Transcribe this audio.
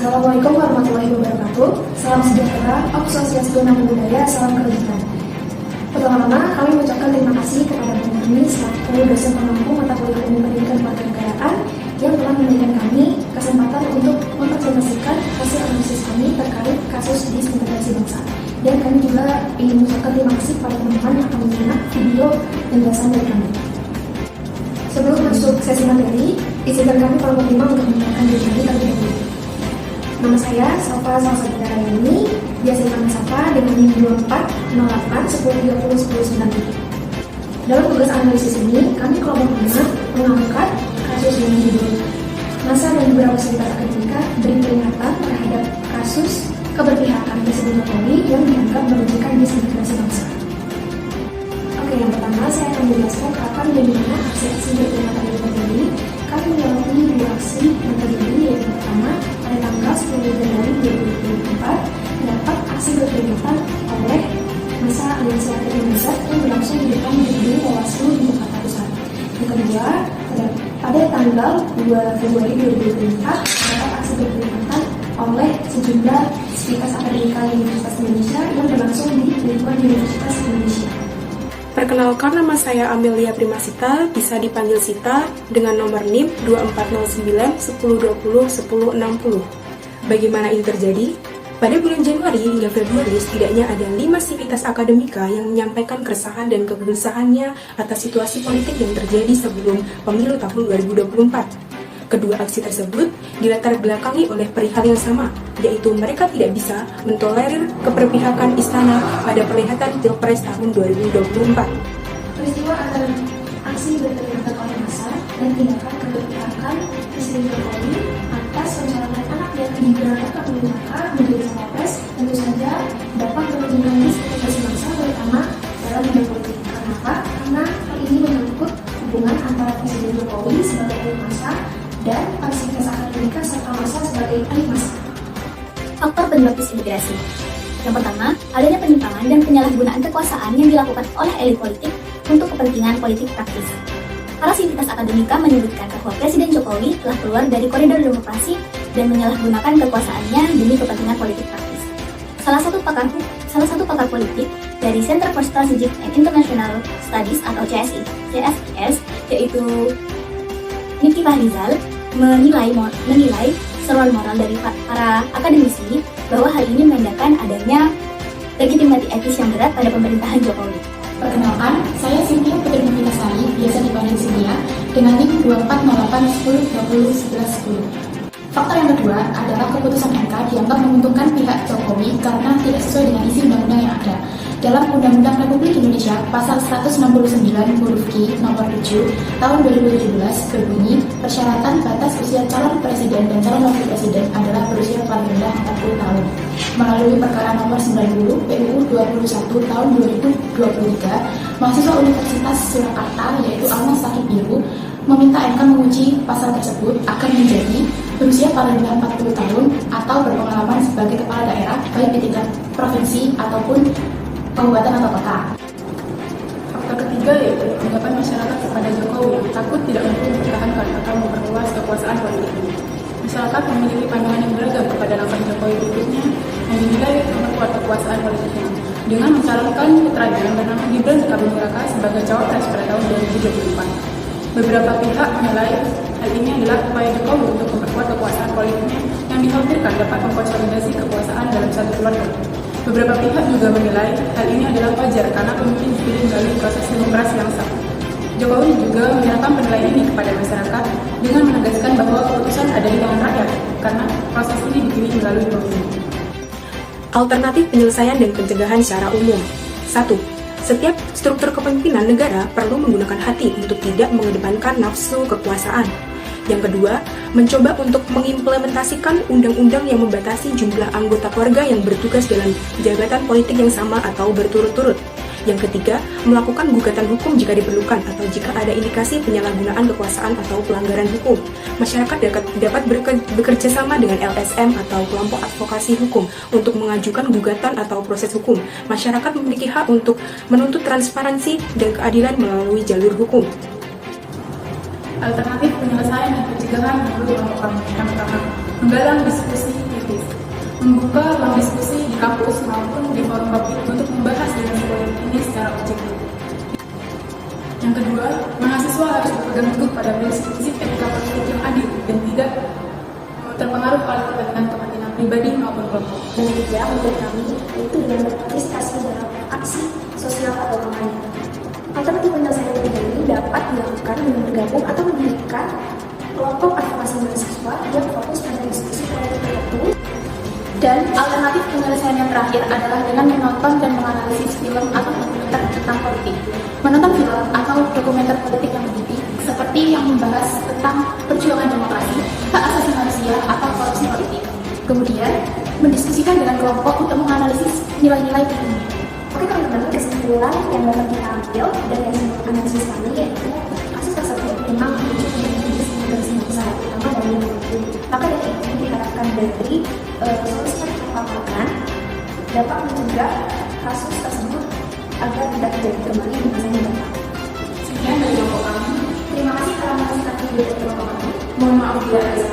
Assalamualaikum warahmatullahi wabarakatuh. Salam sejahtera, Om Swastiastu, Namo Buddhaya, salam kebajikan. Pertama-tama, kami mengucapkan terima kasih kepada Bu Nurni selaku dosen pengampu mata kuliah Umum Pendidikan Kewarganegaraan yang telah memberikan kami kesempatan untuk mempresentasikan hasil analisis kami terkait kasus disintegrasi bangsa. Dan kami juga ingin mengucapkan terima kasih kepada teman-teman yang akan menyimak video penjelasan dari kami. Sebelum masuk sesi materi, izinkan kami kelompok 5 untuk menyampaikan diri kami terlebih dahulu. Nama saya Safa Salsabila ini, biasa kami sapa dengan NIM 2408 1030 1090. Dalam tugas analisis ini, kami kelompok 5 mengangkat kasus yang judul NASA dan beberapa fasilitas akademika beri peringatan terhadap kasus keberpihakan Presiden Jokowi yang dianggap merugikan disintegrasi bangsa. Oke, yang pertama saya akan menjelaskan kapan dan di mana aksi-aksi berperingatan itu terjadi. Kami melewati dua aksi yang terjadi, yaitu pertama pada tanggal 10 Januari 2024 terdapat aksi berperingatan oleh masa Aliansi Rakyat Indonesia yang berlangsung di depan gedung Bawaslu di Jakarta Pusat. Yang kedua, pada tanggal 2 Februari 2024 terdapat aksi berperingatan oleh sejumlah sivitas akademika Universitas Indonesia yang berlangsung di lingkungan Universitas Indonesia. Perkenalkan, nama saya Amelia Primasita, bisa dipanggil Sita, dengan nomor NIM 2409 1020 1060. Bagaimana itu terjadi? Pada bulan Januari hingga Februari, setidaknya ada 5 sivitas akademika yang menyampaikan keresahan dan kegelisahannya atas situasi politik yang terjadi sebelum pemilu tahun 2024. Kedua aksi tersebut dilatar belakangi oleh perihal yang sama, yaitu mereka tidak bisa mentolerir keberpihakan istana pada perhelatan Pilpres tahun 2024. Peristiwa antara aksi berperingatan oleh massa dan tindakan keberpihakan Presiden Jokowi atas pencalonan anaknya Gibran Rakabuming Raka menjadi cawapres tentu saja dapat merugikan disintegrasi bangsa, terutama dalam bidang politik. Kenapa? Karena hal ini menyangkut hubungan antara Presiden Jokowi sebagai elit massa dan para sivitas akademika serta massa sebagai elit massa. Faktor penyebab disintegrasi. Yang pertama, adanya penyimpangan dan penyalahgunaan kekuasaan yang dilakukan oleh elit politik untuk kepentingan politik praktis. Para sivitas akademika menyebutkan bahwa Presiden Jokowi telah keluar dari koridor demokrasi dan menyalahgunakan kekuasaannya demi kepentingan politik praktis. Salah satu pakar politik dari Center for Strategic and International Studies atau CSIS, yaitu Niki Fahrizal, menilai seruan moral dari para akademisi bahwa hal ini menandakan adanya legitimasi etis yang berat pada pemerintahan Jokowi. Perkenalkan, saya Cynthia Putri Mufinasari, biasa dipanggil Cynthia, dengan NIM 2408 1020 1110. Faktor yang kedua adalah keputusan MK dianggap menguntungkan pihak Jokowi karena tidak sesuai dengan isi undang-undang yang ada. Dalam Undang-Undang Republik Indonesia, Pasal 169 huruf Q nomor 7 tahun 2017 berbunyi, persyaratan batas usia calon presiden dan calon wakil presiden adalah berusia paling rendah 40 tahun. Melalui perkara nomor 90 PUU 21 tahun 2023, mahasiswa Universitas Surakarta yaitu Almas Sakib Biru meminta MK menguji pasal tersebut agar menjadi berusia paling rendah 40 tahun atau berpengalaman sebagai kepala daerah baik di tingkat provinsi ataupun kabupaten atau kota. Faktor ketiga yaitu anggapan masyarakat kepada Jokowi yang takut tidak mampu mempertahankan atau memperluas kekuasaan politiknya. Masyarakat memiliki pandangan yang beragam kepada langkah Jokowi berikutnya yang dinilai memperkuat kekuasaan politiknya dengan mencalonkan putranya yang bernama Gibran Rakabuming Raka sebagai cawapres pada tahun 2024. Beberapa pihak menilai hal ini adalah upaya Jokowi untuk memperkuat kekuasaan politiknya yang dikhawatirkan dapat mengkonsolidasi kekuasaan dalam satu keluarga. Beberapa pihak juga menilai hal ini adalah wajar karena pemimpin dipilih melalui proses demokrasi yang sah. Jokowi juga menyerahkan penilaian ini kepada masyarakat dengan menegaskan bahwa keputusan ada di tangan rakyat karena proses ini dipilih melalui pemilu. Alternatif penyelesaian dan pencegahan secara umum. 1. Setiap struktur kepemimpinan negara perlu menggunakan hati untuk tidak mengedepankan nafsu kekuasaan. Yang kedua, mencoba untuk mengimplementasikan undang-undang yang membatasi jumlah anggota keluarga yang bertugas dalam jabatan politik yang sama atau berturut-turut. Yang ketiga, melakukan gugatan hukum jika diperlukan atau jika ada indikasi penyalahgunaan kekuasaan atau pelanggaran hukum. Masyarakat dapat bekerja sama dengan LSM atau kelompok advokasi hukum untuk mengajukan gugatan atau proses hukum. Masyarakat memiliki hak untuk menuntut transparansi dan keadilan melalui jalur hukum. Alternatif penyelesaian dan pencegahan menurut kelompok kami. Yang pertama, menggalang diskusi membuka ruang diskusi di kampus maupun di forum publik untuk membahas dinamika politik ini secara objektif. Yang kedua, mahasiswa harus berpegang teguh pada prinsip-prinsip etika politik yang adil dan tidak terpengaruh oleh kepentingan pribadi maupun kelompok. Dan yang ketiga, menurut kami, itu dengan berpartisipasi dalam aksi sosial atau kampanye. Alternatif penyelesaian ini dapat dilakukan dengan bergabung atau mendirikan kelompok advokasi mahasiswa yang fokus pada diskusi politik tertentu. Dan alternatif penyelesaian yang terakhir adalah dengan menonton dan menganalisis film atau dokumenter tentang politik. Menonton film atau dokumenter politik yang mendidik, seperti yang membahas tentang perjuangan demokrasi, hak asasi manusia, atau korupsi politik. Kemudian, mendiskusikan dengan kelompok untuk menganalisis nilai-nilai pentingnya. Oke teman-teman, kesimpulan yang dapat kita ambil dari analisis kami yaitu kasus tersebut memang memiliki solusi besar, terutama dari waktu. Maka dari itu diharapkan dari solusi yang kita lakukan dapat mencegah kasus tersebut agar tidak terjadi kembali di masa yang datang. Sekian dari kelompok kami. Terima kasih telah menonton video dari kelompok kami. Mohon maaf bila ada